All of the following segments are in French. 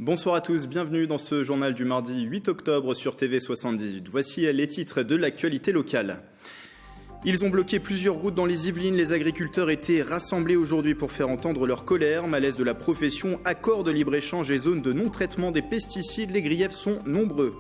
Bonsoir à tous, bienvenue dans ce journal du mardi 8 octobre sur TV78. Voici les titres de l'actualité locale. Ils ont bloqué plusieurs routes dans les Yvelines. Les agriculteurs étaient rassemblés aujourd'hui pour faire entendre leur colère. Malaise de la profession, accord de libre-échange et zone de non-traitement des pesticides. Les griefs sont nombreux.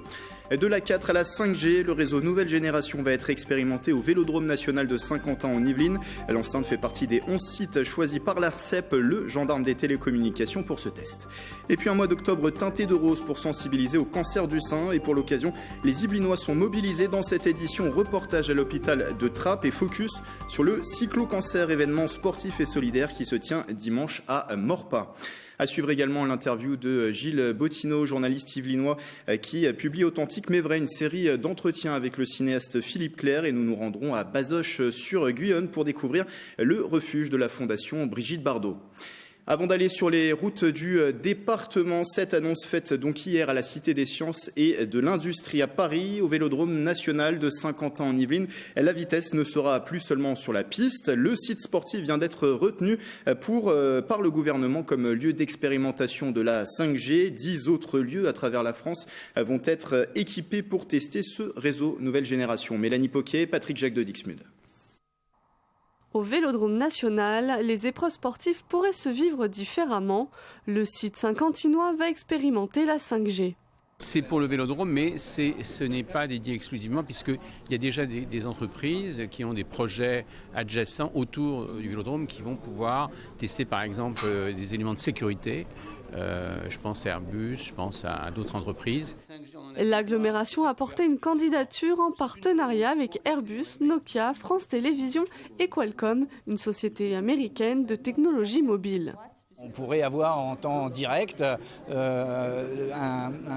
De la 4 à la 5G, le réseau Nouvelle Génération va être expérimenté au Vélodrome National de Saint-Quentin en Yvelines. L'enceinte fait partie des 11 sites choisis par l'ARCEP, le gendarme des télécommunications, pour ce test. Et puis un mois d'octobre teinté de rose pour sensibiliser au cancer du sein. Et pour l'occasion, les Yvelinois sont mobilisés dans cette édition reportage à l'hôpital de Trappes et focus sur le cyclo-cancer, événement sportif et solidaire qui se tient dimanche à Morpas. À suivre également l'interview de Gilles Bottineau, journaliste yvelinois, qui publie Authentique mais vrai, une série d'entretiens avec le cinéaste Philippe Clerc, et nous nous rendrons à Bazoches sur Guyonne pour découvrir le refuge de la Fondation Brigitte Bardot. Avant d'aller sur les routes du département, cette annonce faite donc hier à la Cité des Sciences et de l'Industrie à Paris, au Vélodrome National de Saint-Quentin en Yvelines. La vitesse ne sera plus seulement sur la piste. Le site sportif vient d'être retenu par le gouvernement comme lieu d'expérimentation de la 5G. 10 autres lieux à travers la France vont être équipés pour tester ce réseau nouvelle génération. Mélanie Poquet, Patrick Jacques de Dixmude. Au Vélodrome National, les épreuves sportives pourraient se vivre différemment. Le site saint-quentinois va expérimenter la 5G. C'est pour le Vélodrome, mais ce n'est pas dédié exclusivement, puisqu'il y a déjà des entreprises qui ont des projets adjacents autour du Vélodrome qui vont pouvoir tester par exemple des éléments de sécurité. Je pense à Airbus, je pense à d'autres entreprises. L'agglomération a porté une candidature en partenariat avec Airbus, Nokia, France Télévisions et Qualcomm, une société américaine de technologie mobile. On pourrait avoir en temps direct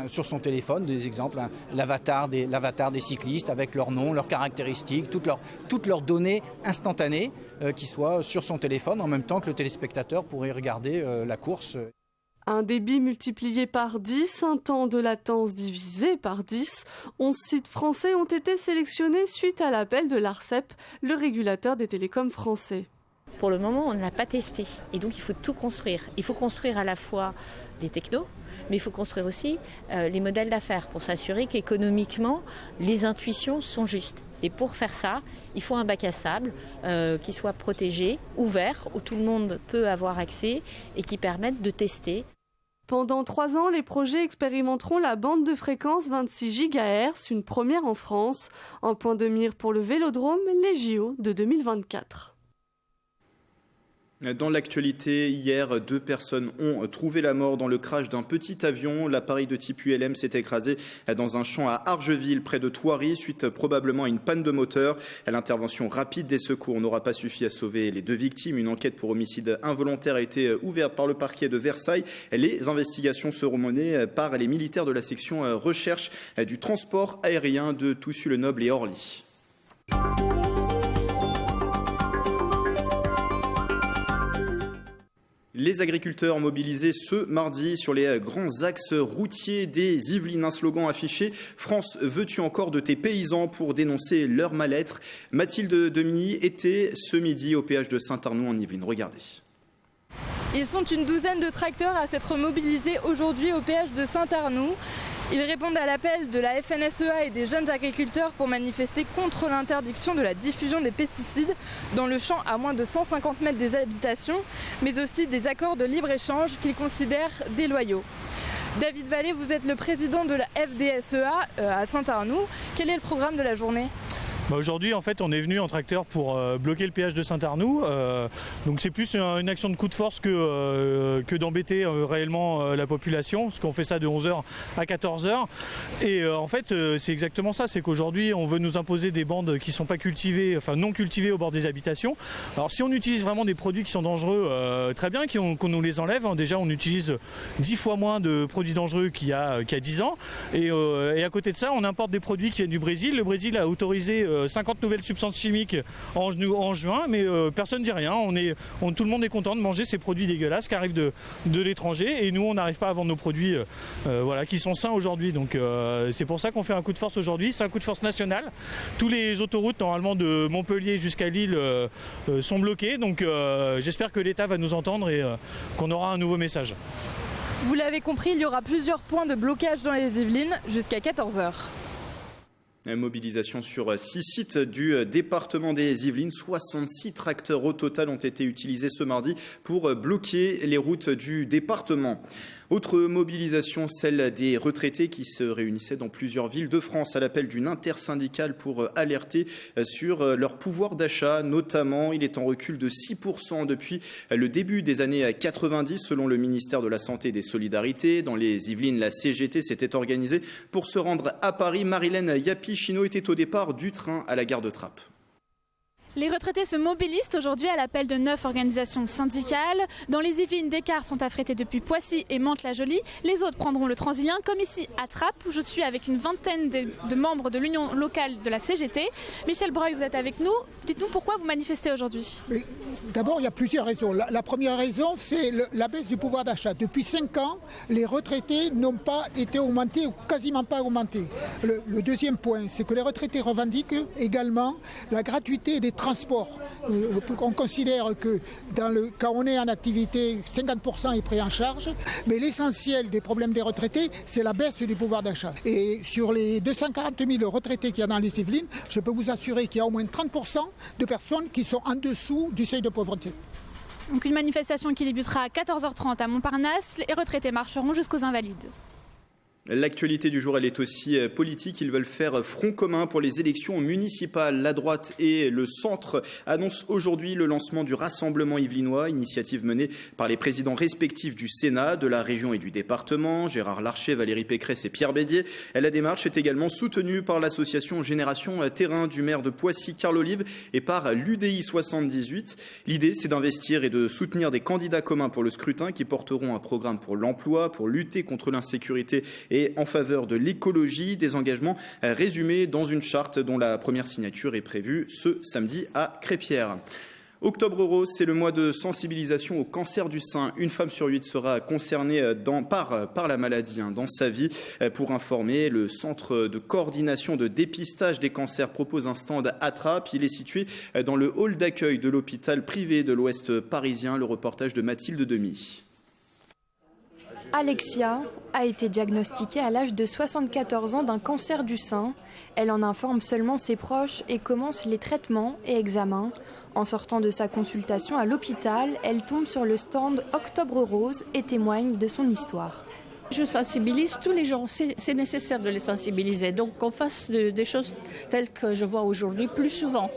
sur son téléphone des exemples, l'avatar des cyclistes avec leur nom, leurs caractéristiques, toutes leurs données instantanées qui soient sur son téléphone en même temps que le téléspectateur pourrait regarder la course. Un débit multiplié par 10, un temps de latence divisé par 10. 11 sites français ont été sélectionnés suite à l'appel de l'ARCEP, le régulateur des télécoms français. Pour le moment, on ne l'a pas testé et donc il faut tout construire. Il faut construire à la fois les technos, mais il faut construire aussi les modèles d'affaires pour s'assurer qu'économiquement, les intuitions sont justes. Et pour faire ça, il faut un bac à sable qui soit protégé, ouvert, où tout le monde peut avoir accès et qui permette de tester. Pendant 3 ans, les projets expérimenteront la bande de fréquence 26 GHz, une première en France. En point de mire pour le Vélodrome, les JO de 2024. Dans l'actualité, hier, 2 personnes ont trouvé la mort dans le crash d'un petit avion. L'appareil de type ULM s'est écrasé dans un champ à Argeville, près de Thoiry, suite probablement à une panne de moteur. L'intervention rapide des secours n'aura pas suffi à sauver les 2 victimes. Une enquête pour homicide involontaire a été ouverte par le parquet de Versailles. Les investigations seront menées par les militaires de la section recherche du transport aérien de Toussus-le-Noble et Orly. Les agriculteurs mobilisés ce mardi sur les grands axes routiers des Yvelines. Un slogan affiché « France, veux-tu encore de tes paysans ?» pour dénoncer leur mal-être. Mathilde Demy était ce midi au péage de Saint-Arnoux en Yvelines. Regardez. Ils sont une douzaine de tracteurs à s'être mobilisés aujourd'hui au péage de Saint-Arnoux. Ils répondent à l'appel de la FNSEA et des jeunes agriculteurs pour manifester contre l'interdiction de la diffusion des pesticides dans le champ à moins de 150 mètres des habitations, mais aussi des accords de libre-échange qu'ils considèrent déloyaux. David Vallée, vous êtes le président de la FDSEA à Saint-Arnoux. Quel est le programme de la journée ? Aujourd'hui, en fait, on est venu en tracteur pour bloquer le péage de Saint-Arnoux. Donc c'est plus une action de coup de force que d'embêter réellement la population, parce qu'on fait ça de 11h à 14h. Et en fait, c'est exactement ça, c'est qu'aujourd'hui, on veut nous imposer des bandes qui ne sont pas cultivées, enfin non cultivées au bord des habitations. Alors si on utilise vraiment des produits qui sont dangereux, très bien, qu'on nous les enlève. Déjà, on utilise 10 fois moins de produits dangereux qu'il y a 10 ans. Et à côté de ça, on importe des produits qui viennent du Brésil. Le Brésil a autorisé 50 nouvelles substances chimiques en juin, mais personne ne dit rien. Tout le monde est content de manger ces produits dégueulasses qui arrivent de l'étranger, et nous on n'arrive pas à vendre nos produits qui sont sains aujourd'hui. Donc c'est pour ça qu'on fait un coup de force aujourd'hui. C'est un coup de force national. Tous les autoroutes normalement de Montpellier jusqu'à Lille sont bloquées, donc j'espère que l'État va nous entendre et qu'on aura un nouveau message. Vous l'avez compris, il y aura plusieurs points de blocage dans les Yvelines jusqu'à 14h. Mobilisation sur 6 sites du département des Yvelines. 66 tracteurs au total ont été utilisés ce mardi pour bloquer les routes du département. Autre mobilisation, celle des retraités qui se réunissaient dans plusieurs villes de France à l'appel d'une intersyndicale pour alerter sur leur pouvoir d'achat. Notamment, il est en recul de 6% depuis le début des années 90 selon le ministère de la Santé et des Solidarités. Dans les Yvelines, la CGT s'était organisée pour se rendre à Paris. Marilène Yapichino était au départ du train à la gare de Trappes. Les retraités se mobilisent aujourd'hui à l'appel de 9 organisations syndicales. Dans les Yvelines, des cars sont affrétés depuis Poissy et Mantes-la-Jolie. Les autres prendront le Transilien, comme ici à Trappes, où je suis avec une vingtaine de membres de l'union locale de la CGT. Michel Breuil, vous êtes avec nous. Dites-nous pourquoi vous manifestez aujourd'hui. D'abord, il y a plusieurs raisons. La première raison, c'est la baisse du pouvoir d'achat. Depuis 5 ans, les retraités n'ont pas été augmentés ou quasiment pas augmentés. Le deuxième point, c'est que les retraités revendiquent également la gratuité des transport. On considère que quand on est en activité, 50% est pris en charge, mais l'essentiel des problèmes des retraités, c'est la baisse du pouvoir d'achat. Et sur les 240 000 retraités qu'il y a dans les Yvelines, je peux vous assurer qu'il y a au moins 30% de personnes qui sont en dessous du seuil de pauvreté. Donc une manifestation qui débutera à 14h30 à Montparnasse. Les retraités marcheront jusqu'aux Invalides. L'actualité du jour, elle est aussi politique. Ils veulent faire front commun pour les élections municipales. La droite et le centre annoncent aujourd'hui le lancement du Rassemblement yvelinois, initiative menée par les présidents respectifs du Sénat, de la région et du département, Gérard Larcher, Valérie Pécresse et Pierre Bédier. La démarche est également soutenue par l'association Génération Terrain du maire de Poissy, Carl Olive, et par l'UDI 78. L'idée, c'est d'investir et de soutenir des candidats communs pour le scrutin qui porteront un programme pour l'emploi, pour lutter contre l'insécurité et en faveur de l'écologie, des engagements résumés dans une charte dont la première signature est prévue ce samedi à Crépierre. Octobre Rose, c'est le mois de sensibilisation au cancer du sein. Une femme sur 8 sera concernée par la maladie dans sa vie. Pour informer, le Centre de coordination de dépistage des cancers propose un stand à Trappes. Il est situé dans le hall d'accueil de l'hôpital privé de l'Ouest parisien. Le reportage de Mathilde Demy. Alexia a été diagnostiquée à l'âge de 74 ans d'un cancer du sein. Elle en informe seulement ses proches et commence les traitements et examens. En sortant de sa consultation à l'hôpital, elle tombe sur le stand Octobre Rose et témoigne de son histoire. Je sensibilise tous les gens, c'est nécessaire de les sensibiliser, donc qu'on fasse des choses telles que je vois aujourd'hui plus souvent.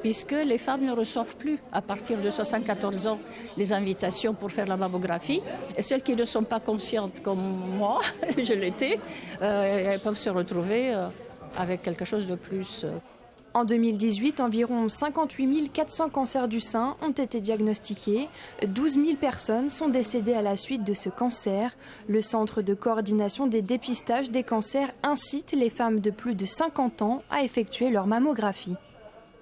Puisque les femmes ne reçoivent plus, à partir de 74 ans, les invitations pour faire la mammographie. Et celles qui ne sont pas conscientes comme moi, je l'étais, elles peuvent se retrouver avec quelque chose de plus. En 2018, environ 58 400 cancers du sein ont été diagnostiqués. 12 000 personnes sont décédées à la suite de ce cancer. Le Centre de coordination des dépistages des cancers incite les femmes de plus de 50 ans à effectuer leur mammographie.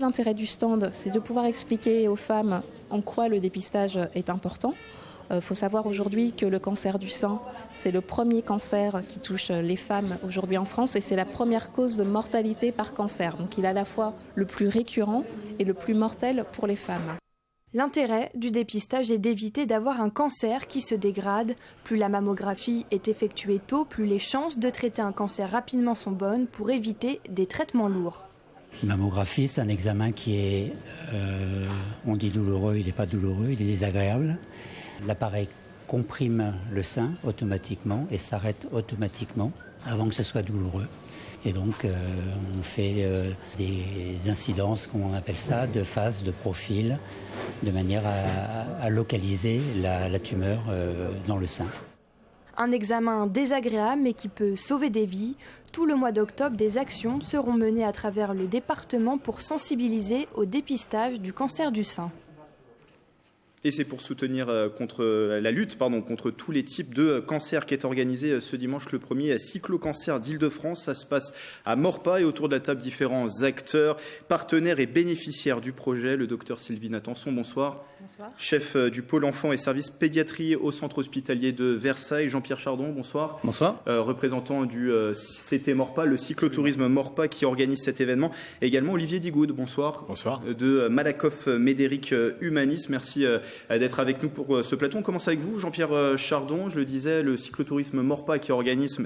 L'intérêt du stand, c'est de pouvoir expliquer aux femmes en quoi le dépistage est important. Il faut savoir aujourd'hui que le cancer du sein, c'est le premier cancer qui touche les femmes aujourd'hui en France et c'est la première cause de mortalité par cancer. Donc il est à la fois le plus récurrent et le plus mortel pour les femmes. L'intérêt du dépistage est d'éviter d'avoir un cancer qui se dégrade. Plus la mammographie est effectuée tôt, plus les chances de traiter un cancer rapidement sont bonnes pour éviter des traitements lourds. Une mammographie, c'est un examen qui est, on dit douloureux, il n'est pas douloureux, il est désagréable. L'appareil comprime le sein automatiquement et s'arrête automatiquement avant que ce soit douloureux. Et donc on fait des incidences, comme on appelle ça, de phase, de profil, de manière à localiser la tumeur dans le sein. Un examen désagréable mais qui peut sauver des vies. Tout le mois d'octobre, des actions seront menées à travers le département pour sensibiliser au dépistage du cancer du sein. Et c'est pour soutenir la lutte contre tous les types de cancers qui est organisé ce dimanche le 1er Cyclo-Cancer d'Île-de-France. Ça se passe à Morpas et autour de la table différents acteurs, partenaires et bénéficiaires du projet. Le docteur Sylvie Natanson, bonsoir. Bonsoir. Chef du pôle enfants et services pédiatrie au centre hospitalier de Versailles. Jean-Pierre Chardon, bonsoir. Bonsoir. Représentant du CT Morpas, le cyclotourisme Morpas qui organise cet événement. Et également Olivier Digoud, bonsoir. Bonsoir. De Malakoff Médéric Humanis, merci d'être avec nous pour ce plateau. On commence avec vous, Jean-Pierre Chardon. Je le disais, le cyclotourisme Morpa qui organise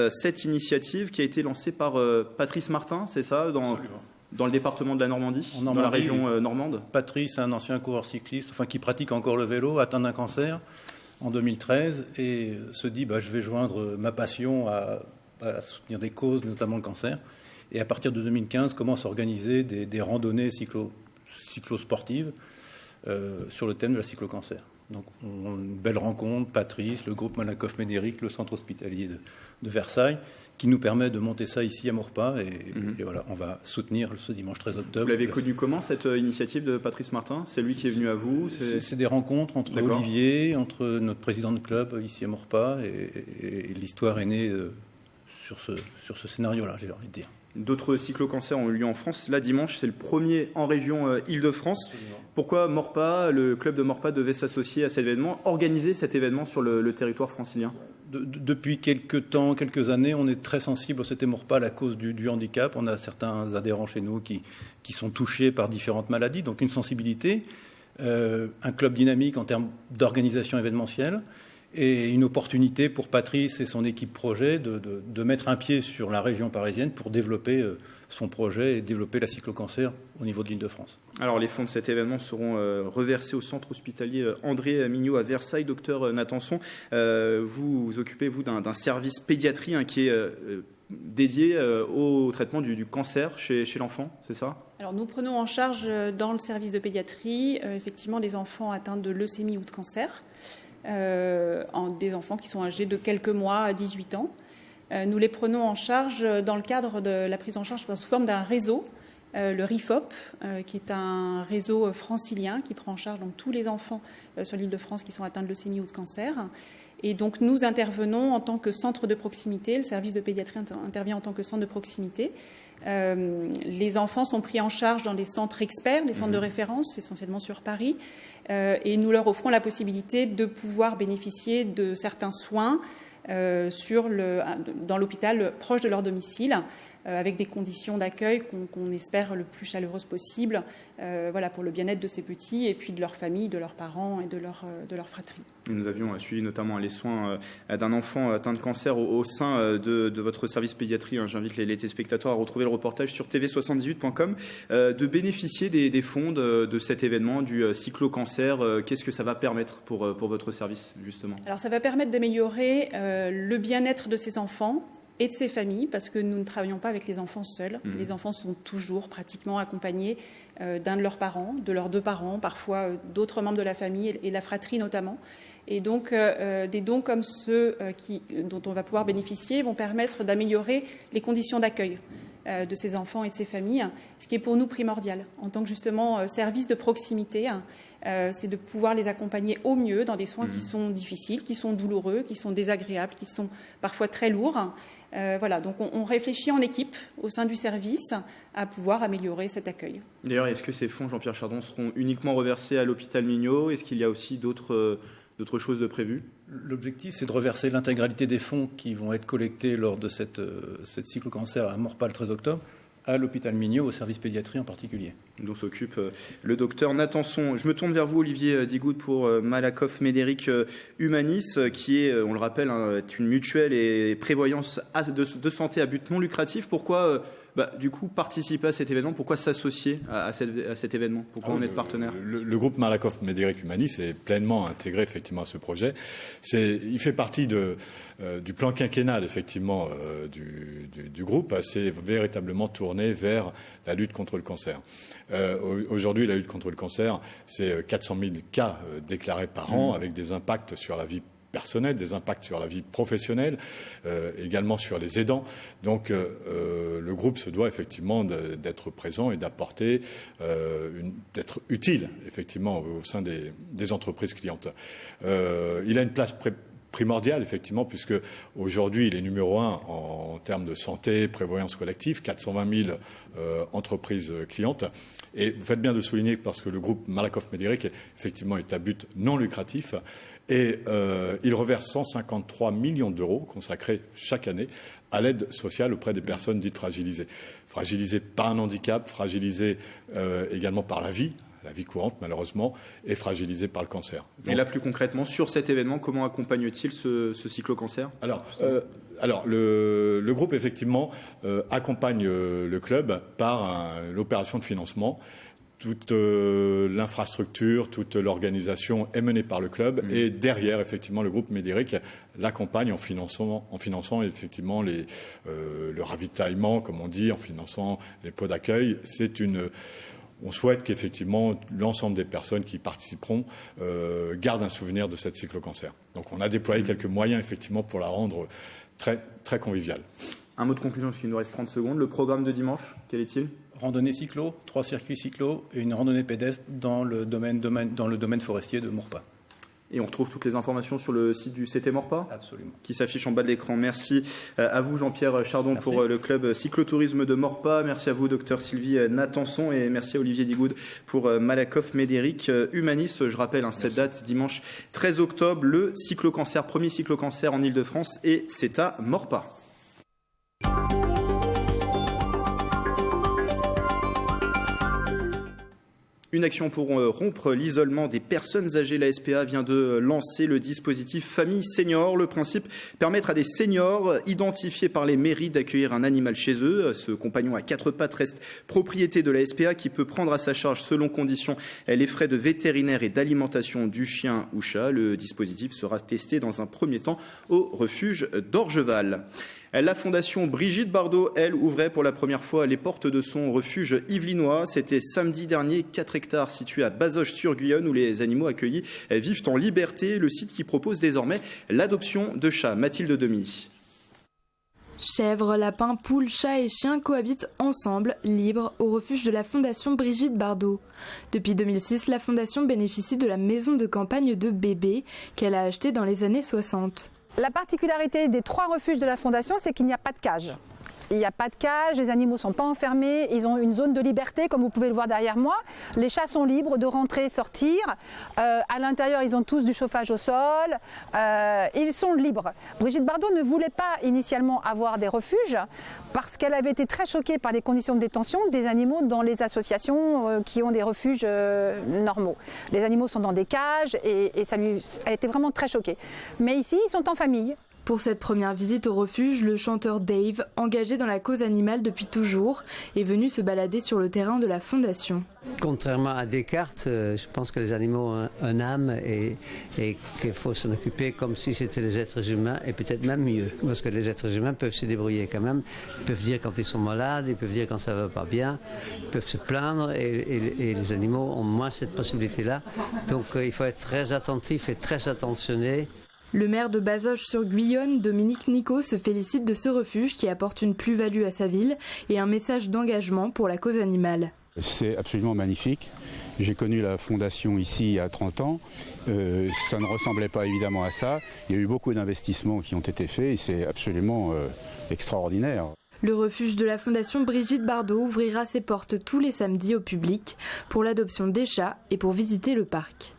cette initiative qui a été lancée par Patrice Martin, c'est ça, dans le département de la Normandie, dans la région normande. Patrice, un ancien coureur cycliste, qui pratique encore le vélo, atteint d'un cancer en 2013 et se dit je vais joindre ma passion à soutenir des causes, notamment le cancer. Et à partir de 2015, commence à organiser des randonnées cyclosportives sur le thème de la cyclo-cancer. Donc, une belle rencontre, Patrice, le groupe Malakoff-Médéric, le centre hospitalier de Versailles, qui nous permet de monter ça ici à Maurepas. Et voilà, on va soutenir ce dimanche 13 octobre. Vous l'avez connu comment, cette initiative de Patrice Martin? C'est lui qui est venu à vous? C'est des rencontres entre Olivier, entre notre président de club ici à Maurepas, et l'histoire est née sur ce scénario-là, j'ai envie de dire. D'autres cyclo-cancers ont eu lieu en France. Là, dimanche, c'est le premier en région Île-de-France. Pourquoi Maurepas, le club de Maurepas devait s'associer à cet événement, organiser cet événement sur le territoire francilien? Depuis quelques années, on est très sensible au CT Maurepas à la cause du handicap. On a certains adhérents chez nous qui sont touchés par différentes maladies, donc une sensibilité, un club dynamique en termes d'organisation événementielle, et une opportunité pour Patrice et son équipe projet de mettre un pied sur la région parisienne pour développer son projet et développer la cyclo-cancer au niveau de l'Île-de-France. Alors les fonds de cet événement seront reversés au centre hospitalier André Mignot à Versailles. Docteur Nathanson, vous occupez d'un service pédiatrie qui est dédié au traitement du cancer chez l'enfant, c'est ça? Alors nous prenons en charge dans le service de pédiatrie effectivement des enfants atteints de leucémie ou de cancer. Des enfants qui sont âgés de quelques mois à 18 ans. Nous les prenons en charge dans le cadre de la prise en charge sous forme d'un réseau, le RIFOP, qui est un réseau francilien qui prend en charge donc, tous les enfants sur l'Île-de-France qui sont atteints de leucémie ou de cancer. Et donc nous intervenons en tant que centre de proximité, le service de pédiatrie intervient en tant que centre de proximité. Les enfants sont pris en charge dans des centres experts, des centres de référence, essentiellement sur Paris, et nous leur offrons la possibilité de pouvoir bénéficier de certains soins dans l'hôpital proche de leur domicile, avec des conditions d'accueil qu'on espère le plus chaleureuses possible, pour le bien-être de ces petits et puis de leur famille, de leurs parents et de leur fratrie. Nous avions suivi notamment les soins d'un enfant atteint de cancer au sein de votre service pédiatrie. J'invite les téléspectateurs à retrouver le reportage sur tv78.com, de bénéficier des fonds de cet événement du cyclo-cancer. Qu'est-ce que ça va permettre pour votre service, justement? Alors ça va permettre d'améliorer le bien-être de ces enfants et de ces familles, parce que nous ne travaillons pas avec les enfants seuls. Les enfants sont toujours pratiquement accompagnés d'un de leurs parents, de leurs deux parents, parfois d'autres membres de la famille et la fratrie notamment. Et donc des dons comme ceux dont on va pouvoir bénéficier vont permettre d'améliorer les conditions d'accueil de ces enfants et de ces familles, ce qui est pour nous primordial. En tant que justement service de proximité, c'est de pouvoir les accompagner au mieux dans des soins qui sont difficiles, qui sont douloureux, qui sont désagréables, qui sont parfois très lourds. Donc on réfléchit en équipe au sein du service à pouvoir améliorer cet accueil. D'ailleurs, est-ce que ces fonds, Jean-Pierre Chardon, seront uniquement reversés à l'hôpital Mignot? Est-ce qu'il y a aussi d'autres choses de prévues? L'objectif, c'est de reverser l'intégralité des fonds qui vont être collectés lors de cette cyclo-cancer à Maurepas le 13 octobre à l'hôpital Mignot, au service pédiatrie en particulier. Dont s'occupe le docteur Nathanson. Je me tourne vers vous, Olivier Digoud, pour Malakoff-Médéric Humanis, qui est, on le rappelle, est une mutuelle et prévoyance de santé à but non lucratif. Pourquoi du coup, participer à cet événement? Pourquoi s'associer à cet événement? Pourquoi en être partenaire? Le groupe Malakoff-Médéric Humanis est pleinement intégré effectivement à ce projet. Il fait partie du plan quinquennal effectivement du groupe. C'est véritablement tourné vers la lutte contre le cancer. Aujourd'hui, la lutte contre le cancer, c'est 400 000 cas déclarés par an, avec des impacts sur la vie personnelle, des impacts sur la vie professionnelle, également sur les aidants. Donc le groupe se doit effectivement d'être présent et d'apporter, d'être utile effectivement au sein des entreprises clientes. Il a une place primordiale, effectivement, puisque aujourd'hui, il est numéro 1 en termes de santé, prévoyance collective, 420 000 entreprises clientes. Et vous faites bien de souligner, parce que le groupe Malakoff-Médéric, effectivement, est à but non lucratif. Et il reverse 153 millions d'euros consacrés chaque année à l'aide sociale auprès des personnes dites fragilisées. Fragilisées par un handicap, fragilisées également par la vie, la vie courante, malheureusement, est fragilisée par le cancer. Et là, plus concrètement, sur cet événement, comment accompagne-t-il ce cyclo-cancer ? Alors, le groupe, effectivement, accompagne le club par l'opération de financement. Toute l'infrastructure, toute l'organisation est menée par le club et derrière, effectivement, le groupe Médéric l'accompagne en finançant effectivement le ravitaillement, comme on dit, en finançant les pots d'accueil. On souhaite qu'effectivement l'ensemble des personnes qui participeront gardent un souvenir de cette cyclo-cancer. Donc on a déployé quelques moyens effectivement pour la rendre très, très conviviale. Un mot de conclusion parce qu'il nous reste 30 secondes. Le programme de dimanche, quel est-il ? Randonnée cyclo, 3 circuits cyclo et une randonnée pédestre dans le domaine forestier de Maurepas. Et on retrouve toutes les informations sur le site du CT Maurepas ? Absolument. Qui s'affiche en bas de l'écran. Merci à vous, Jean-Pierre Chardon, merci. Pour le club cyclotourisme de Maurepas. Merci à vous, docteur Sylvie Natanson. Et merci à Olivier Digoud pour Malakoff Médéric Humanis. Je rappelle cette date, dimanche 13 octobre, le cyclo-cancer, premier cyclo-cancer en Ile-de-France. Et c'est à Maurepas. Une action pour rompre l'isolement des personnes âgées. La SPA vient de lancer le dispositif Famille Senior. Le principe, permettre à des seniors identifiés par les mairies d'accueillir un animal chez eux. Ce compagnon à 4 pattes reste propriété de la SPA qui peut prendre à sa charge, selon conditions, les frais de vétérinaire et d'alimentation du chien ou chat. Le dispositif sera testé dans un premier temps au refuge d'Orgeval. La fondation Brigitte Bardot, elle, ouvrait pour la première fois les portes de son refuge yvelinois. C'était samedi dernier, 4 hectares situés à Bazoches-sur-Guyonne où les animaux accueillis vivent en liberté. Le site qui propose désormais l'adoption de chats. Mathilde Demy. Chèvres, lapins, poules, chats et chiens cohabitent ensemble, libres, au refuge de la fondation Brigitte Bardot. Depuis 2006, la fondation bénéficie de la maison de campagne de Bébé qu'elle a achetée dans les années 60. La particularité des 3 refuges de la Fondation, c'est qu'il n'y a pas de cage. Il n'y a pas de cage, les animaux ne sont pas enfermés, ils ont une zone de liberté comme vous pouvez le voir derrière moi. Les chats sont libres de rentrer et sortir. À l'intérieur, ils ont tous du chauffage au sol. Ils sont libres. Brigitte Bardot ne voulait pas initialement avoir des refuges parce qu'elle avait été très choquée par les conditions de détention des animaux dans les associations qui ont des refuges normaux. Les animaux sont dans des cages et elle était vraiment très choquée. Mais ici, ils sont en famille. Pour cette première visite au refuge, le chanteur Dave, engagé dans la cause animale depuis toujours, est venu se balader sur le terrain de la Fondation. Contrairement à Descartes, je pense que les animaux ont une âme et qu'il faut s'en occuper comme si c'était les êtres humains et peut-être même mieux. Parce que les êtres humains peuvent se débrouiller quand même. Ils peuvent dire quand ils sont malades, ils peuvent dire quand ça ne va pas bien, ils peuvent se plaindre et les animaux ont moins cette possibilité-là. Donc il faut être très attentif et très attentionné. Le maire de Bazoches-sur-Guyonne, Dominique Nicot, se félicite de ce refuge qui apporte une plus-value à sa ville et un message d'engagement pour la cause animale. C'est absolument magnifique. J'ai connu la fondation ici il y a 30 ans. Ça ne ressemblait pas évidemment à ça. Il y a eu beaucoup d'investissements qui ont été faits et c'est absolument extraordinaire. Le refuge de la fondation Brigitte Bardot ouvrira ses portes tous les samedis au public pour l'adoption des chats et pour visiter le parc.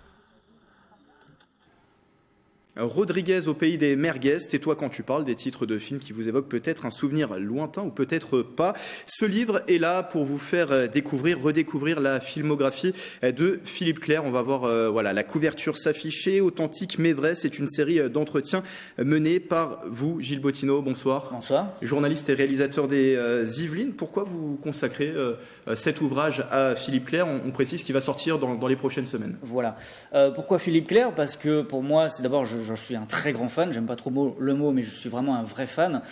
Rodriguez au pays des merguez, tais-toi quand tu parles, des titres de films qui vous évoquent peut-être un souvenir lointain ou peut-être pas. Ce livre est là pour vous faire redécouvrir la filmographie de Philippe Clair. On va voir la couverture s'afficher, authentique mais vrai. C'est une série d'entretiens menée par vous, Gilles Bottineau. Bonsoir. Bonsoir. Journaliste et réalisateur des Yvelines. Pourquoi vous consacrez cet ouvrage à Philippe Clair ? On précise qu'il va sortir dans les prochaines semaines. Voilà. Pourquoi Philippe Clair ? Parce que pour moi, c'est d'abord, je suis un très grand fan, j'aime pas trop le mot, mais je suis vraiment un vrai fan.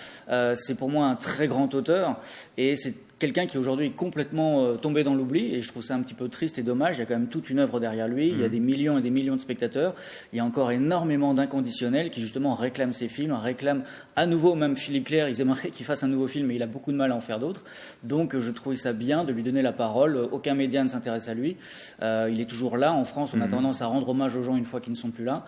C'est pour moi un très grand auteur et c'est quelqu'un qui aujourd'hui est complètement tombé dans l'oubli et je trouve ça un petit peu triste et dommage. Il y a quand même toute une œuvre derrière lui, il y a des millions et des millions de spectateurs, il y a encore énormément d'inconditionnels qui justement réclament ses films, réclament à nouveau même Philippe Clair, ils aimeraient qu'il fasse un nouveau film mais il a beaucoup de mal à en faire d'autres. Donc je trouvais ça bien de lui donner la parole, aucun média ne s'intéresse à lui, il est toujours là. En France on a tendance à rendre hommage aux gens une fois qu'ils ne sont plus là.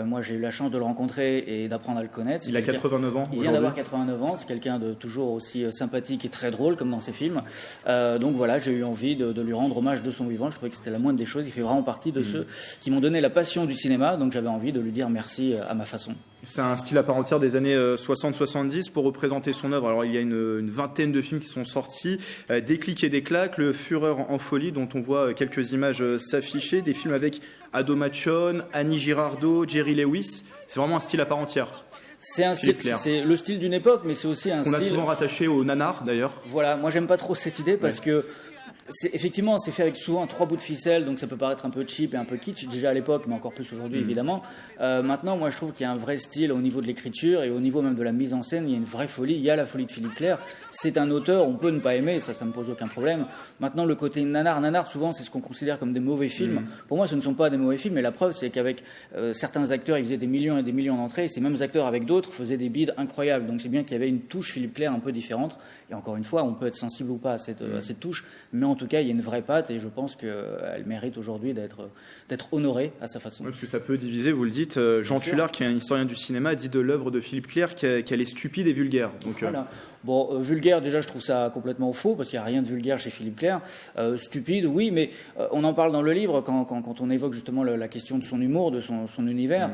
Moi j'ai eu la chance de le rencontrer et d'apprendre à le connaître. Il a 89 ans. Il vient d'avoir 89 ans, c'est quelqu'un de toujours aussi sympathique et très drôle comme dans ses film. Donc voilà, j'ai eu envie de lui rendre hommage de son vivant. Je trouvais que c'était la moindre des choses. Il fait vraiment partie de ceux qui m'ont donné la passion du cinéma, donc j'avais envie de lui dire merci à ma façon. C'est un style à part entière des années 60-70 pour représenter son œuvre. Alors il y a une vingtaine de films qui sont sortis, Des clics et des claques, Le Führer en folie, dont on voit quelques images s'afficher, des films avec Ado Machon, Annie Girardot, Jerry Lewis. C'est vraiment un style à part entière. C'est un style, c'est le style d'une époque, mais c'est aussi un style... On a souvent rattaché au nanar, d'ailleurs. Voilà, moi j'aime pas trop cette idée parce que effectivement, c'est fait avec souvent 3 bouts de ficelle, donc ça peut paraître un peu cheap et un peu kitsch, déjà à l'époque, mais encore plus aujourd'hui, évidemment. Maintenant, moi, je trouve qu'il y a un vrai style au niveau de l'écriture et au niveau même de la mise en scène. Il y a une vraie folie. Il y a la folie de Philippe Clair. C'est un auteur, on peut ne pas aimer, ça me pose aucun problème. Maintenant, le côté nanar, souvent, c'est ce qu'on considère comme des mauvais films. Pour moi, ce ne sont pas des mauvais films, et la preuve, c'est qu'avec certains acteurs, ils faisaient des millions et des millions d'entrées, et ces mêmes acteurs, avec d'autres, faisaient des bides incroyables. Donc, c'est bien qu'il y avait une touche Philippe Clair un peu différente. Et encore une fois, on peut être sensible ou pas à cette touche, mais en tout cas, il y a une vraie patte et je pense qu'elle mérite aujourd'hui d'être honorée à sa façon. Oui, parce que ça peut diviser, vous le dites. Jean Tullard, qui est un historien du cinéma, dit de l'œuvre de Philippe Clair qu'elle est stupide et vulgaire. Donc, voilà. Bon, vulgaire, déjà, je trouve ça complètement faux, parce qu'il n'y a rien de vulgaire chez Philippe Clair. Stupide, oui, mais on en parle dans le livre quand on évoque justement la question de son humour, de son univers.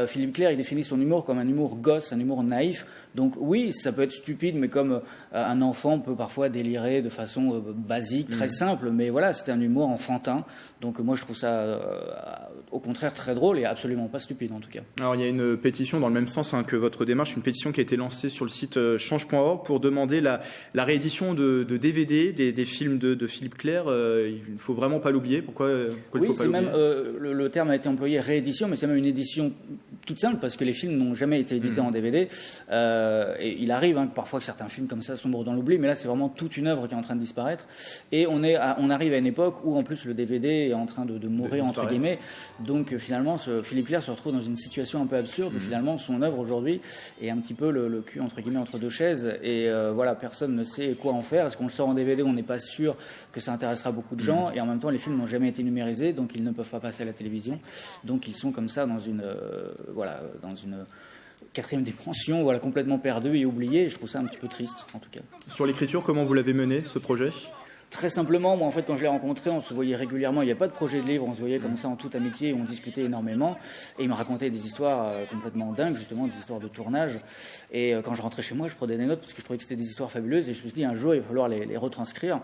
Philippe Clair, il définit son humour comme un humour gosse, un humour naïf. Donc oui, ça peut être stupide, mais comme un enfant peut parfois délirer de façon basique, très simple. Mais voilà, c'était un humour enfantin. Donc moi, je trouve ça au contraire très drôle et absolument pas stupide, en tout cas. Alors il y a une pétition dans le même sens que votre démarche, une pétition qui a été lancée sur le site change.org pour demander la réédition de DVD des films de Philippe Clair. Il ne faut vraiment pas l'oublier. Pourquoi il faut pas l'oublier ? Même le terme a été employé réédition, mais c'est même une édition toute simple parce que les films n'ont jamais été édités en DVD. Et il arrive parfois que certains films comme ça sombrent dans l'oubli, mais là c'est vraiment toute une œuvre qui est en train de disparaître. Et on arrive à une époque où en plus le DVD est en train de mourir entre guillemets. Donc finalement, Philippe Clair se retrouve dans une situation un peu absurde où finalement son œuvre aujourd'hui est un petit peu le cul entre guillemets entre deux chaises. Et voilà, personne ne sait quoi en faire. Est-ce qu'on le sort en DVD ? On n'est pas sûr que ça intéressera beaucoup de gens. Et en même temps, les films n'ont jamais été numérisés, donc ils ne peuvent pas passer à la télévision. Donc ils sont comme ça dans une quatrième dimension, complètement perdue et oubliée. Et je trouve ça un petit peu triste, en tout cas. Sur l'écriture, comment vous l'avez mené, ce projet ? Très simplement, moi en fait quand je l'ai rencontré, on se voyait régulièrement, il n'y a pas de projet de livre, on se voyait comme ça en toute amitié, on discutait énormément et il me racontait des histoires complètement dingues, justement des histoires de tournage. Et quand je rentrais chez moi, je prenais des notes parce que je trouvais que c'était des histoires fabuleuses et je me suis dit un jour il va falloir les retranscrire.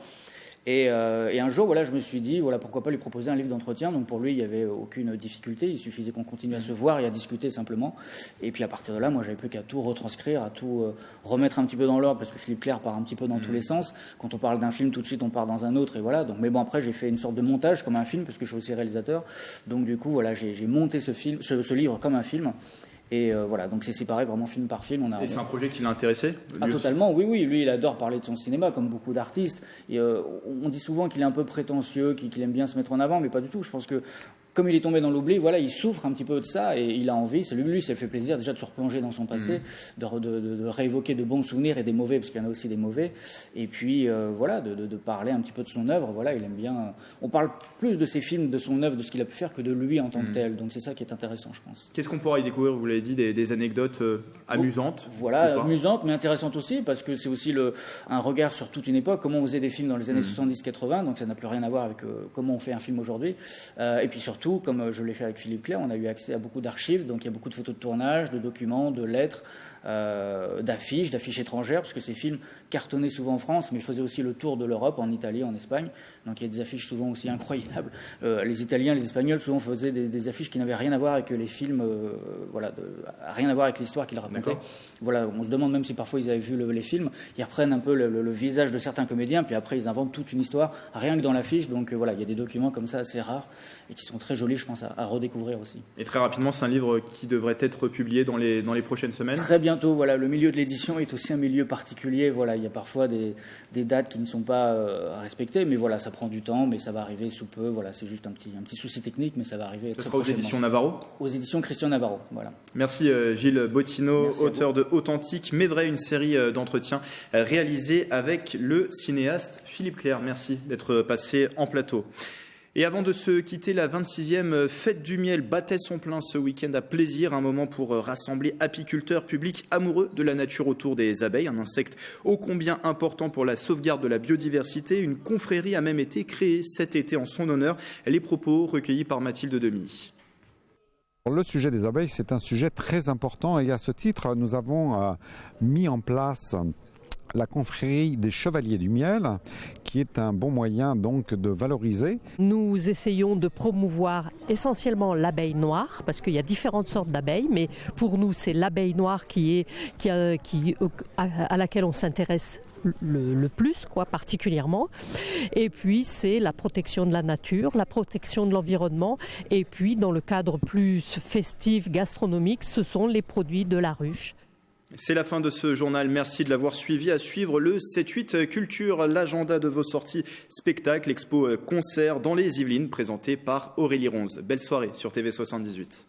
Et un jour, je me suis dit, pourquoi pas lui proposer un livre d'entretien. Donc pour lui, il n'y avait aucune difficulté. Il suffisait qu'on continue à se voir et à discuter simplement. Et puis à partir de là, moi, j'avais plus qu'à tout retranscrire, à tout remettre un petit peu dans l'ordre, parce que Philippe Clair part un petit peu dans tous les sens. Quand on parle d'un film, tout de suite, on part dans un autre. Et voilà. Donc, mais bon, après, j'ai fait une sorte de montage comme un film, parce que je suis aussi réalisateur. Donc du coup, j'ai monté ce livre comme un film. Et donc c'est séparé vraiment film par film. Et c'est un projet qui l'a intéressé ? Totalement, oui. Lui, il adore parler de son cinéma, comme beaucoup d'artistes. Et, on dit souvent qu'il est un peu prétentieux, qu'il aime bien se mettre en avant, mais pas du tout. Je pense que comme il est tombé dans l'oubli, il souffre un petit peu de ça et il a envie, ça fait plaisir déjà de se replonger dans son passé, de réévoquer de bons souvenirs et des mauvais, parce qu'il y en a aussi des mauvais, et puis de parler un petit peu de son œuvre. Il aime bien. On parle plus de ses films, de son œuvre, de ce qu'il a pu faire que de lui en tant que tel. Donc c'est ça qui est intéressant, je pense. Qu'est-ce qu'on pourra y découvrir ? Vous l'avez dit, des anecdotes amusantes. Amusantes, mais intéressantes aussi, parce que c'est aussi un regard sur toute une époque, comment on faisait des films dans les années 70-80, donc ça n'a plus rien à voir avec comment on fait un film aujourd'hui. Et puis surtout, comme je l'ai fait avec Philippe Clair, on a eu accès à beaucoup d'archives, donc il y a beaucoup de photos de tournage, de documents, de lettres, d'affiches étrangères, parce que ces films cartonnaient souvent en France, mais faisaient aussi le tour de l'Europe, en Italie, en Espagne. Donc il y a des affiches souvent aussi incroyables. Les Italiens, les Espagnols souvent faisaient des affiches qui n'avaient rien à voir avec les films, rien à voir avec l'histoire qu'ils racontaient. On se demande même si parfois ils avaient vu les films. Ils reprennent un peu le visage de certains comédiens, puis après ils inventent toute une histoire, rien que dans l'affiche. Donc il y a des documents comme ça assez rares et qui sont très jolis, je pense, à redécouvrir aussi. Et très rapidement, c'est un livre qui devrait être publié dans les prochaines semaines ? Très bientôt, le milieu de l'édition est aussi un milieu particulier. Il y a parfois des dates qui ne sont pas respectées, mais ça prend du temps, mais ça va arriver sous peu. C'est juste un petit souci technique, mais ça va arriver très prochainement. Ça sera aux éditions Navarro ? Aux éditions Christian Navarro, voilà. Merci Gilles Bottino, auteur de Authentique, mais vrai, une série d'entretiens réalisés avec le cinéaste Philippe Clair. Merci d'être passé en plateau. Et avant de se quitter, la 26e fête du miel battait son plein ce week-end à Plaisir, un moment pour rassembler apiculteurs, publics amoureux de la nature autour des abeilles, un insecte ô combien important pour la sauvegarde de la biodiversité. Une confrérie a même été créée cet été en son honneur. Les propos recueillis par Mathilde Demy. Le sujet des abeilles, c'est un sujet très important et à ce titre, nous avons mis en place la confrérie des Chevaliers du Miel, qui est un bon moyen donc de valoriser. Nous essayons de promouvoir essentiellement l'abeille noire, parce qu'il y a différentes sortes d'abeilles, mais pour nous c'est l'abeille noire à laquelle on s'intéresse le plus, particulièrement. Et puis c'est la protection de la nature, la protection de l'environnement, et puis dans le cadre plus festif, gastronomique, ce sont les produits de la ruche. C'est la fin de ce journal. Merci de l'avoir suivi. À suivre le 7-8 Culture, l'agenda de vos sorties spectacles, expo, concerts dans les Yvelines, présenté par Aurélie Ronze. Belle soirée sur TV78.